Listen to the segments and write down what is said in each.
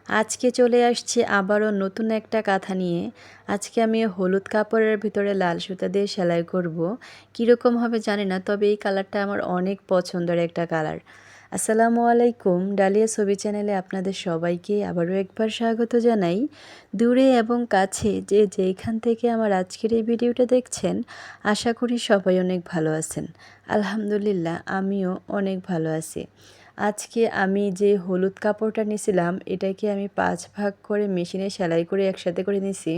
আজকে চলে আসছি আবারও নতুন একটা কাঁথা নিয়ে। আজকে আমি হলুদ কাপড়ের ভিতরে লাল সুতা দিয়ে সেলাই করব। কীরকম হবে জানি না, তবে এই কালারটা আমার অনেক পছন্দের একটা কালার। আসসালামু আলাইকুম, ডালিয়া ছবি চ্যানেলে আপনাদের সবাইকে আবারও একবার স্বাগত জানাই। দূরে এবং কাছে যে যেইখান থেকে আমার আজকের এই ভিডিওটা দেখছেন, আশা করি সবাই অনেক ভালো আছেন। আলহামদুলিল্লাহ, আমিও অনেক ভালো আছি। আজকে আমি যে হলুদ কাপড়টা নিয়েছিলাম, এটাকে আমি 5 ভাগ করে মেশিনে সেলাই করে একসাথে করে নিয়েছি।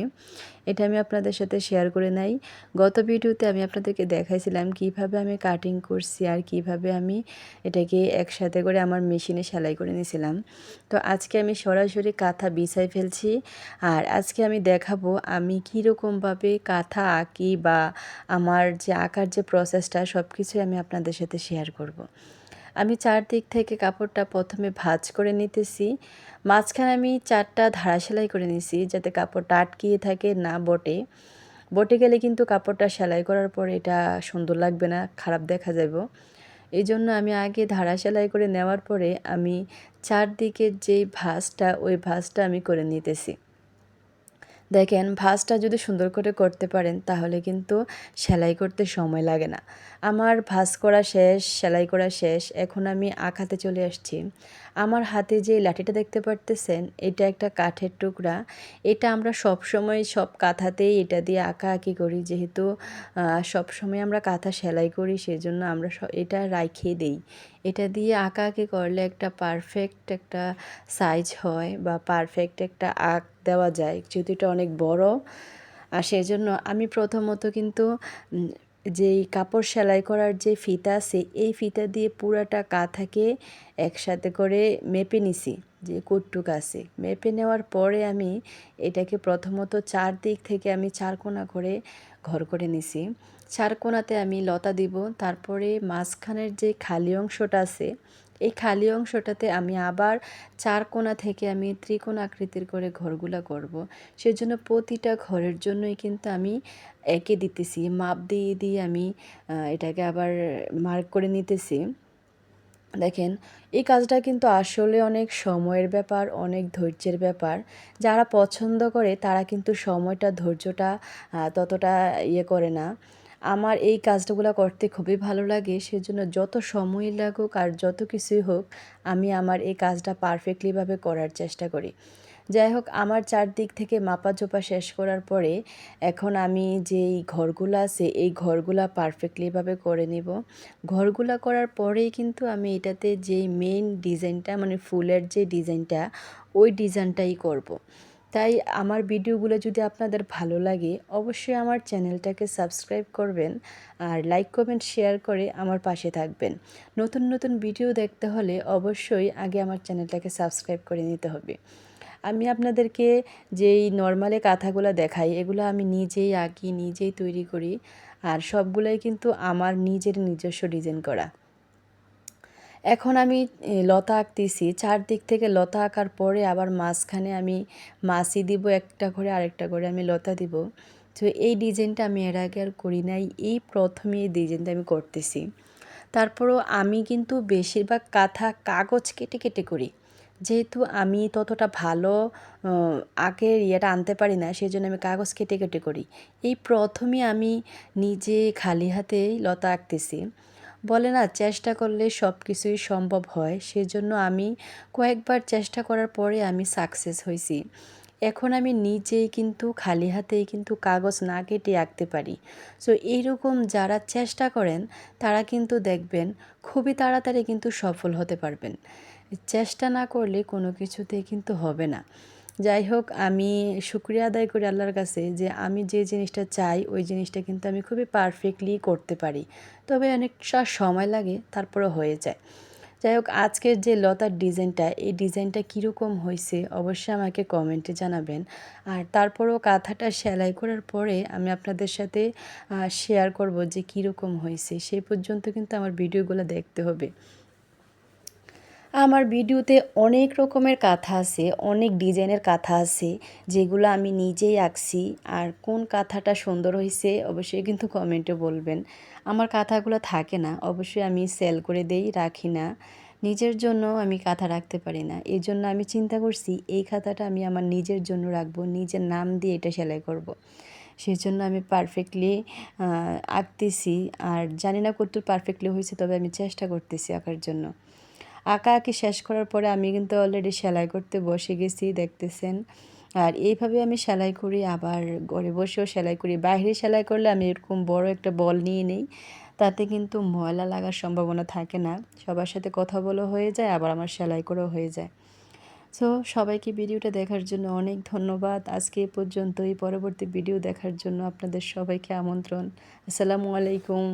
এটা আমি আপনাদের সাথে শেয়ার করে নাই। গত ভিডিওতে আমি আপনাদেরকে দেখাইছিলাম কিভাবে আমি কাটিং করছি আর কিভাবে আমি এটাকে একসাথে করে আমার মেশিনে সেলাই করে নিয়েছিলাম। তো আজকে আমি সরাসরি কাঁথা বিছাই ফেলছি। আর আজকে আমি দেখাবো আমি কীরকমভাবে কাঁথা আঁকি বা আমার যে আঁকার যে প্রসেসটা সব কিছুই আমি আপনাদের সাথে শেয়ার করব। আমি চারদিক থেকে কাপড়টা প্রথমে ভাঁজ করে নিতেছি। মাঝখানে আমি 4টা ধারা সেলাই করে নিছি, যাতে কাপড়টা আটকিয়ে থাকে না বটে। বটে গেলে কিন্তু কাপড়টা সেলাই করার পর এটা সুন্দর লাগবে না, খারাপ দেখা যাবে। এই জন্য আমি আগে ধারা সেলাই করে নেওয়ার পরে আমি চারদিকের যেই ভাঁজটা, ওই ভাঁজটা আমি করে নিতেছি। দেখেন, ভাঁজটা যদি সুন্দর করে করতে পারেন তাহলে কিন্তু সেলাই করতে সময় লাগে না। আমার ভাঁজ করা শেষ, সেলাই করা শেষ। এখন আমি আঁকাতে চলে আসছি। আমার হাতে যে লাঠিটা দেখতে পারতেছেন, এটা একটা কাঠের টুকরা। এটা আমরা সবসময় সব কাঁথাতেই এটা দিয়ে আঁকাআঁকি করি, যেহেতু সবসময় আমরা কাঁথা সেলাই করি, সেজন্য আমরা এটা রাইখেই দেই। এটা দিয়ে আঁকাআঁকি করলে একটা পারফেক্ট একটা সাইজ হয় বা পারফেক্ট একটা আঁক দেওয়া যায়, যেহেতু এটা অনেক বড়। আর সেজন্য আমি প্রথমত কিন্তু যেই কাপড় সেলাই করার যে ফিতা আছে, এই ফিতা দিয়ে পুরাটা কাঁথাকে একসাথে করে মেপে নিছি, যে কতটুক আছে। মেপে নেওয়ার পরে আমি এটাকে প্রথমত চারদিক থেকে আমি 4 কোণা করে ঘর করে নিছি। 4 কোণাতে আমি লতা দিব। তারপরে মাঝখানের যে খালি অংশটা আছে, এই খালি অংশটাতে আমি আবার 4 কোণা থেকে আমি ত্রিকোণ আকৃতির করে ঘরগুলা করব। সেজন্য প্রতিটা ঘরের জন্যই কিন্তু আমি এঁকে দিতেছি, মাপ দিয়ে দিয়ে আমি এটাকে আবার মার্ক করে নিতেছি। দেখেন, এই কাজটা কিন্তু আসলে অনেক সময়ের ব্যাপার, অনেক ধৈর্যের ব্যাপার। যারা পছন্দ করে তারা কিন্তু সময়টা, ধৈর্যটা ততটা করে না। আমার এই কাজগুলো করতে খুবই ভালো লাগে, সেজন্য যত সময় লাগুক আর যত কিছুই হোক, আমি আমার এই কাজটা পারফেক্টলিভাবে করার চেষ্টা করি। যাই হোক, আমার চারদিক থেকে মাপাচোপা শেষ করার পরে এখন আমি যেই ঘরগুলো আছে, এই ঘরগুলা পারফেক্টলিভাবে করে নিব। ঘরগুলা করার পরেই কিন্তু আমি এটাতে যেই মেইন ডিজাইনটা, মানে ফুলের যে ডিজাইনটা, ওই ডিজাইনটাই করব। তাই আমার ভিডিওগুলো যদি আপনাদের ভালো লাগে, অবশ্যই আমার চ্যানেলটাকে সাবস্ক্রাইব করবেন আর লাইক কমেন্ট শেয়ার করে আমার পাশে থাকবেন। নতুন নতুন ভিডিও দেখতে হলে অবশ্যই আগে আমার চ্যানেলটাকে সাবস্ক্রাইব করে নিতে হবে। আমি আপনাদেরকে যেই নর্মালি কাঁথাগুলো দেখাই, এগুলো আমি নিজেই আঁকি, নিজেই তৈরি করি। আর সবগুলোই কিন্তু আমার নিজের নিজস্ব ডিজাইন করা। এখন আমি লতা আঁকতেছি। চারদিক থেকে লতা আঁকার পরে আবার মাঝখানে আমি মাছি দিব, একটা করে আরেকটা করে আমি লতা দিব। তো এই ডিজাইনটা আমি এর আগে আর করি নাই, এই প্রথমে এই ডিজাইনটা আমি করতেছি। তারপরও আমি কিন্তু বেশিরভাগ কাঁথা কাগজ কেটে কেটে করি, যেহেতু আমি ততটা ভালো আঁকের ইয়েটা আনতে পারি না, সেই জন্য আমি কাগজ কেটে কেটে করি। এই প্রথমে আমি নিজে খালি হাতেই লতা আঁকতেছি। বলে না, চেষ্টা করলে সব কিছুই সম্ভব হয়, সেজন্য আমি কয়েকবার চেষ্টা করার পরে আমি সাকসেস হয়েছি। এখন আমি নিজেই কিন্তু খালি হাতেই কিন্তু কাগজ না কেটে আঁকতে পারি। সো এইরকম যারা চেষ্টা করেন তারা কিন্তু দেখবেন খুবই তাড়াতাড়ি কিন্তু সফল হতে পারবেন। চেষ্টা না করলে কোনো কিছুতেই কিন্তু হবে না। যাই হোক, আমি শুকরিয়া আদায় করি আল্লাহর কাছে যে আমি যে জিনিসটা চাই ওই জিনিসটা কিন্তু আমি খুবই পারফেক্টলি করতে পারি। তবে অনেকটা সময় লাগে, তারপরে হয়ে যায়। যাই হোক, আজকের যে লতার ডিজাইনটা, এই ডিজাইনটা কীরকম হয়েছে অবশ্যই আমাকে কমেন্টে জানাবেন। আর তারপরেও কাঁথাটা সেলাই করার পরে আমি আপনাদের সাথে শেয়ার করব যে কীরকম হয়েছে। সেই পর্যন্ত কিন্তু আমার ভিডিওগুলো দেখতে হবে। আমার ভিডিওতে অনেক রকমের কাঁথা আছে, অনেক ডিজাইনের কাঁথা আছে, যেগুলো আমি নিজেই আঁকছি। আর কোন কাঁথাটা সুন্দর হয়েছে অবশ্যই কিন্তু কমেন্টে বলবেন। আমার কাঁথাগুলো থাকে না, অবশ্যই আমি সেল করে দেই, রাখি না, নিজের জন্য আমি কাঁথা রাখতে পারি না। এজন্য আমি চিন্তা করছি এই খাতাটা আমি আমার নিজের জন্য রাখবো। নিজের নাম দিয়ে এটা সেলাই করব। সেজন্য আমি পারফেক্টলি আ আঁকতেছি। আর জানি না কতটুকু পারফেক্টলি হয়েছে, তবে আমি চেষ্টা করতেছি আঁকার জন্য। আঁকাআঁকি শেষ করার পরে আমি কিন্তু অলরেডি সেলাই করতে বসে গেছি, দেখতেছেন। আর এইভাবে আমি সেলাই করি, আবার ঘরে বসেও সেলাই করি। বাইরে সেলাই করলে আমি এরকম বড় একটা বল নিয়ে নেই। তাতে কিন্তু ময়লা লাগার সম্ভাবনা থাকে না। সবার সাথে কথা বলাও হয়ে যায়, আবার আমার সেলাই করাও হয়ে যায়। সো সবাইকে ভিডিওটা দেখার জন্য অনেক ধন্যবাদ। আজকে এ পর্যন্তই। পরবর্তী ভিডিও দেখার জন্য আপনাদের সবাইকে আমন্ত্রণ। আসসালামু আলাইকুম।